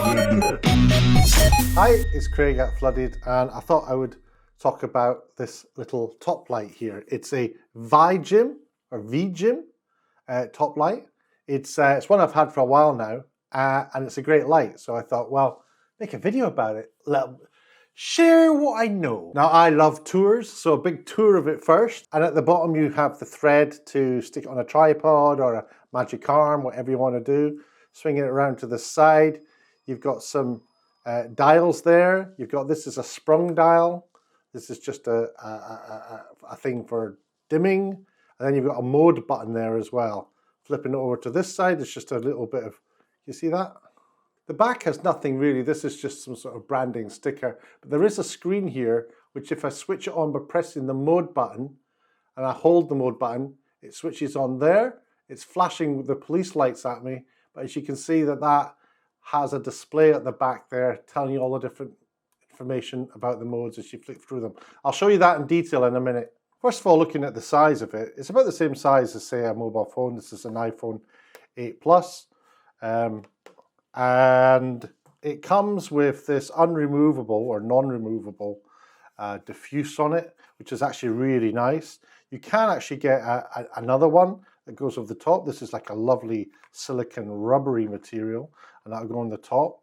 Hi, it's Craig at Fludded, and I thought I would talk about this little top light here. It's a VIJIM or VIJIM top light. It's one I've had for a while now, and it's a great light. So I thought, well, make a video about it. Share what I know. Now, I love tours, so a big tour of it first. And at the bottom, you have the thread to stick it on a tripod or a magic arm, whatever you want to do. Swing it around to the side. You've got some dials there. You've got, this is a sprung dial. This is just a thing for dimming. And then you've got a mode button there as well. Flipping it over to this side, it's just a little bit of, you see that? The back has nothing really. This is just some sort of branding sticker. But there is a screen here, which if I switch it on by pressing the mode button, and I hold the mode button, it switches on there. It's flashing with the police lights at me. But as you can see that has a display at the back there telling you all the different information about the modes as you flick through them. I'll show you that in detail in a minute. First of all, looking at the size of it, it's about the same size as, say, a mobile phone. This is an iPhone 8 Plus. And it comes with this unremovable or non-removable diffuse on it, which is actually really nice. You can actually get another one that goes over the top. This is like a lovely silicon rubbery material, and that'll go on the top.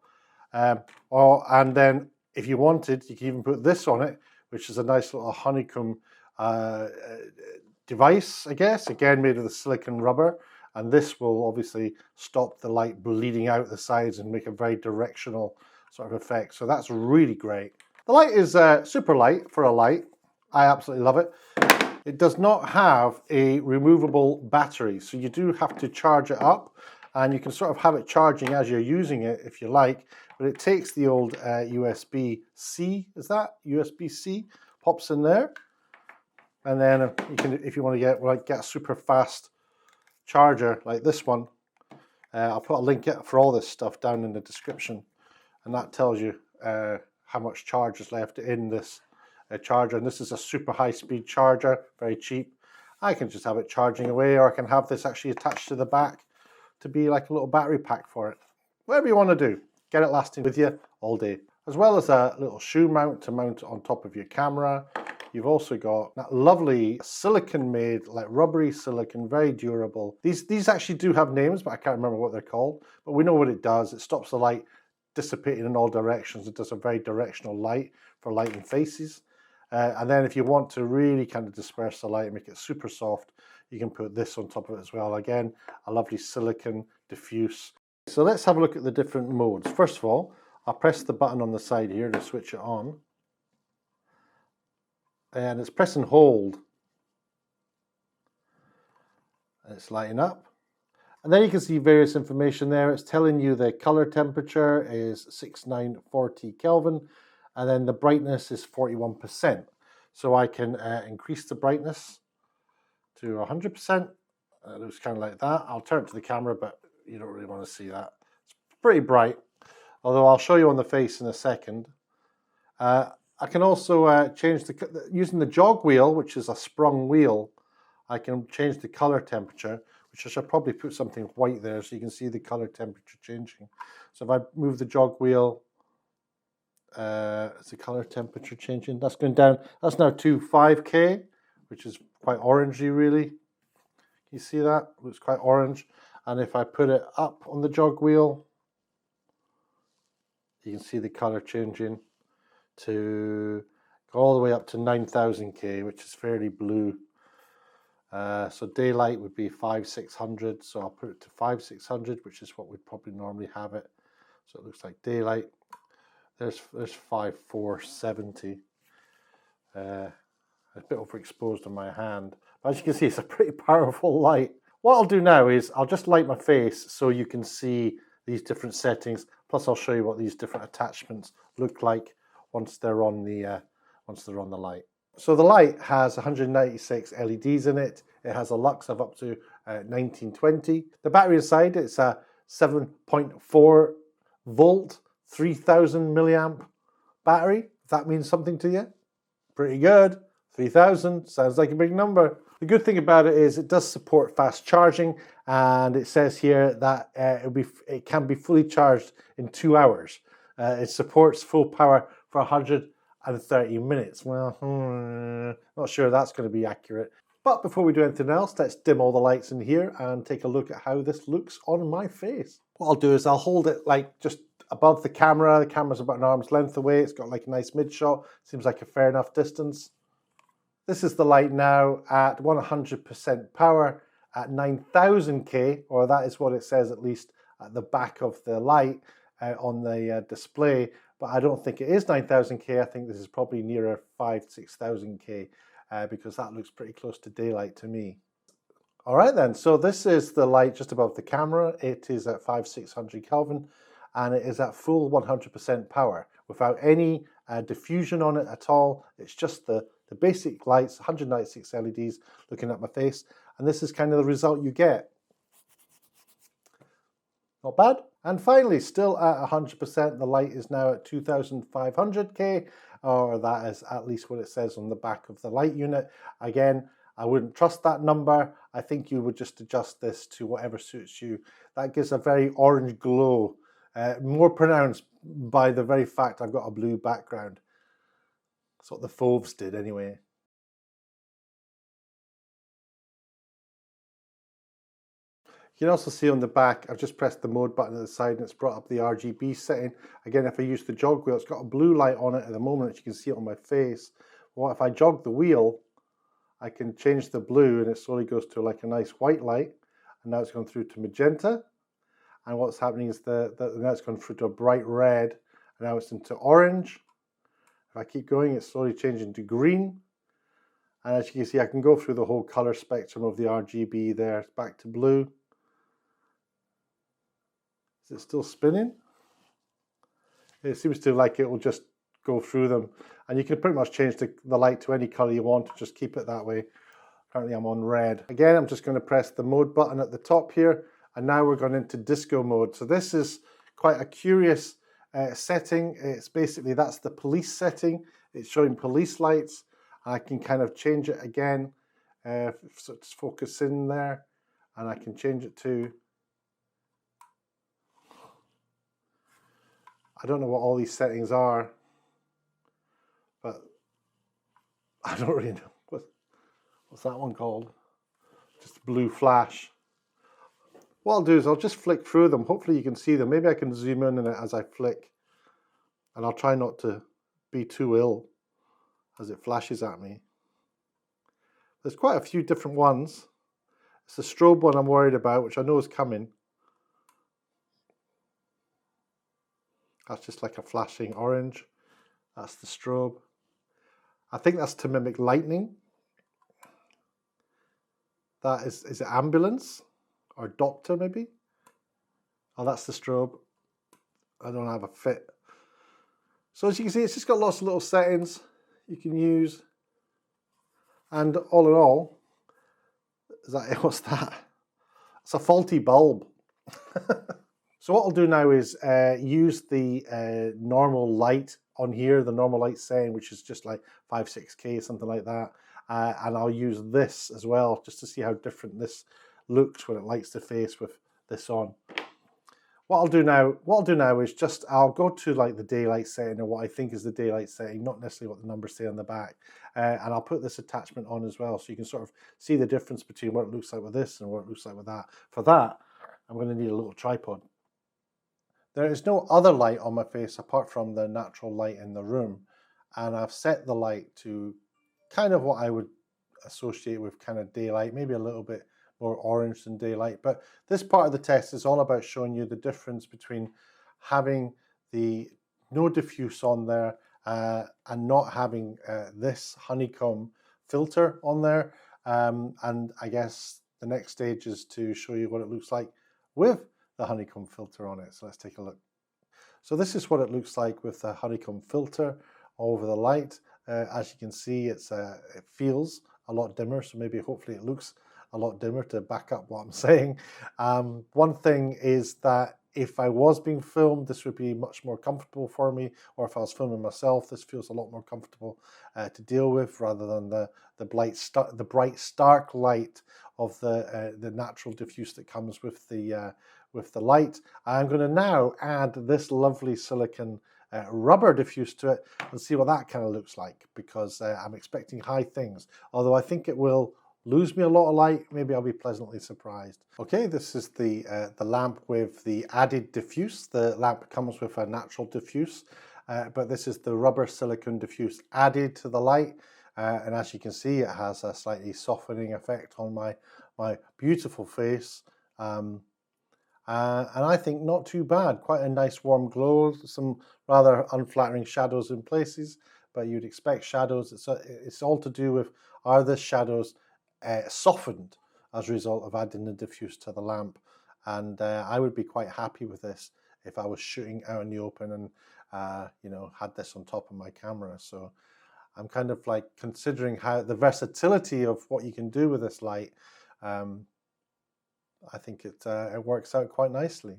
And then if you wanted, you can even put this on it, which is a nice little honeycomb device, I guess, again made of the silicon rubber. And this will obviously stop the light bleeding out the sides and make a very directional sort of effect. So that's really great. The light is super light for a light. I absolutely love it. It does not have a removable battery, so you do have to charge it up, and you can sort of have it charging as you're using it if you like, but it takes the old USB-C, is that? USB-C, pops in there, and then you can, if you want to get a super fast charger like this one, I'll put a link for all this stuff down in the description, and that tells you how much charge is left in this charger. And this is a super high speed charger, very cheap. I can just have it charging away, or I can have this actually attached to the back to be like a little battery pack for it. Whatever you want to do, get it lasting with you all day. As well as a little shoe mount to mount on top of your camera. You've also got that lovely silicon made, like rubbery silicon, very durable. These actually do have names, but I can't remember what they're called. But we know what it does. It stops the light dissipating in all directions. It does a very directional light for lighting faces. And then if you want to really kind of disperse the light and make it super soft, you can put this on top of it as well. Again, a lovely silicon diffuse. So let's have a look at the different modes. First of all, I'll press the button on the side here to switch it on. And it's press and hold. And it's lighting up. And then you can see various information there. It's telling you the color temperature is 6940 Kelvin. And then the brightness is 41%. So I can increase the brightness to 100%. It looks kind of like that. I'll turn it to the camera, but you don't really want to see that. It's pretty bright, although I'll show you on the face in a second. I can also change using the jog wheel, which is a sprung wheel, I can change the color temperature, which I should probably put something white there so you can see the color temperature changing. So if I move the jog wheel, is the color temperature changing? That's going down. That's now 5K, which is quite orangey really. Can you see that? It looks quite orange. And if I put it up on the jog wheel, you can see the color changing to go all the way up to 9000K, which is fairly blue. So daylight would be 5600, so I'll put it to 5600, which is what we'd probably normally have it. So it looks like daylight. There's 5470. A bit overexposed on my hand. But as you can see, it's a pretty powerful light. What I'll do now is I'll just light my face so you can see these different settings. Plus I'll show you what these different attachments look like once they're on the light. So the light has 196 LEDs in it. It has a lux of up to 1920. The battery inside, it's a 7.4 volt, 3000 milliamp battery. If that means something to you, pretty good. 3000 sounds like a big number. The good thing about it is it does support fast charging, and it says here that it can be fully charged in 2 hours. It supports full power for 130 minutes. Well, not sure that's going to be accurate. But before we do anything else, let's dim all the lights in here and take a look at how this looks on my face. What I'll do is I'll hold it like just above the camera. The camera's about an arm's length away. It's got like a nice mid shot. Seems like a fair enough distance. This is the light now at 100% power at 9000K, or that is what it says at least at the back of the light on the display. But I don't think it is 9000K. I think this is probably nearer 5,000–6,000K because that looks pretty close to daylight to me. All right then, so this is the light just above the camera. It is at 5600 Kelvin and it is at full 100% power without any diffusion on it at all. It's just the basic lights, 196 LEDs looking at my face, and this is kind of the result you get. Not bad. And finally, still at 100%, the light is now at 2500K, or that is at least what it says on the back of the light unit. Again, I wouldn't trust that number. I think you would just adjust this to whatever suits you. That gives a very orange glow, more pronounced by the very fact I've got a blue background. That's what the Fauves did anyway. You can also see on the back, I've just pressed the mode button at the side and it's brought up the RGB setting. Again, if I use the jog wheel, it's got a blue light on it at the moment. You can see it on my face. Well, if I jog the wheel, I can change the blue and it slowly goes to like a nice white light. And now it's gone through to magenta. And what's happening is now it's gone through to a bright red. And now it's into orange. If I keep going, it's slowly changing to green. And as you can see, I can go through the whole color spectrum of the RGB there. It's back to blue. Is it still spinning? It seems to like it will just go through them. And you can pretty much change the light to any color you want to just keep it that way. Currently I'm on red. Again, I'm just going to press the mode button at the top here. And now we're going into disco mode. So this is quite a curious setting. It's basically, that's the police setting. It's showing police lights. I can kind of change it again. So it's focus in there. And I can change it to, I don't know what all these settings are, but I don't really know. What's that one called? Just blue flash. What I'll do is I'll just flick through them. Hopefully you can see them. Maybe I can zoom in on it as I flick. And I'll try not to be too ill as it flashes at me. There's quite a few different ones. It's the strobe one I'm worried about, which I know is coming. That's just like a flashing orange. That's the strobe. I think that's to mimic lightning. That is it ambulance or doctor maybe? Oh, that's the strobe. I don't have a fit. So as you can see, it's just got lots of little settings you can use. And all in all, what's that? It's a faulty bulb. So what I'll do now is use the normal light on here, the normal light setting, which is just like 5–6K, something like that. And I'll use this as well, just to see how different this looks when it lights the face with this on. What I'll do now is just, I'll go to like the daylight setting, or what I think is the daylight setting, not necessarily what the numbers say on the back. And I'll put this attachment on as well, so you can sort of see the difference between what it looks like with this and what it looks like with that. For that, I'm going to need a little tripod. There is no other light on my face apart from the natural light in the room. And I've set the light to kind of what I would associate with kind of daylight, maybe a little bit more orange than daylight. But this part of the test is all about showing you the difference between having the no diffuse on there and not having this honeycomb filter on there. And I guess the next stage is to show you what it looks like with the honeycomb filter on it. So let's take a look. So this is what it looks like with the honeycomb filter over the light. As you can see, it feels a lot dimmer, so maybe hopefully it looks a lot dimmer to back up what I'm saying. One thing is that if I was being filmed, this would be much more comfortable for me, or if I was filming myself, this feels a lot more comfortable to deal with, rather than the bright stark light of the natural diffuse that comes with the light. I'm going to now add this lovely silicone rubber diffuse to it and see what that kind of looks like, because I'm expecting high things. Although I think it will lose me a lot of light, maybe I'll be pleasantly surprised. Okay, this is the lamp with the added diffuse. The lamp comes with a natural diffuse, but this is the rubber silicone diffuse added to the light. And as you can see, it has a slightly softening effect on my beautiful face. And I think not too bad. Quite a nice warm glow, some rather unflattering shadows in places, but you'd expect shadows. It's all to do with, are the shadows softened as a result of adding the diffuse to the lamp? And I would be quite happy with this if I was shooting out in the open and had this on top of my camera. So I'm kind of like considering how the versatility of what you can do with this light. I think it works out quite nicely.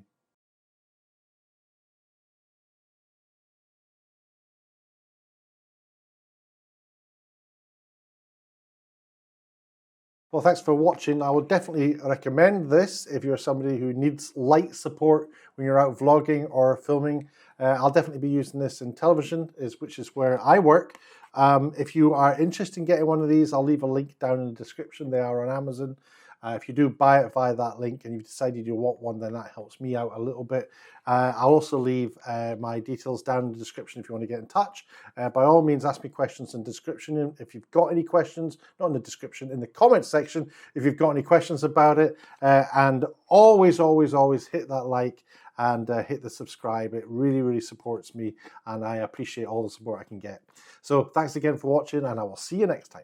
Well, thanks for watching. I would definitely recommend this if you're somebody who needs light support when you're out vlogging or filming. I'll definitely be using this in television, which is where I work. If you are interested in getting one of these, I'll leave a link down in the description. They are on Amazon. If you do buy it via that link and you've decided you want one, then that helps me out a little bit. I'll also leave my details down in the description if you want to get in touch. By all means, ask me questions in the description. If you've got any questions, not in the description, in the comments section, if you've got any questions about it. And always, always, always hit that like and hit the subscribe. It really, really supports me, and I appreciate all the support I can get. So thanks again for watching, and I will see you next time.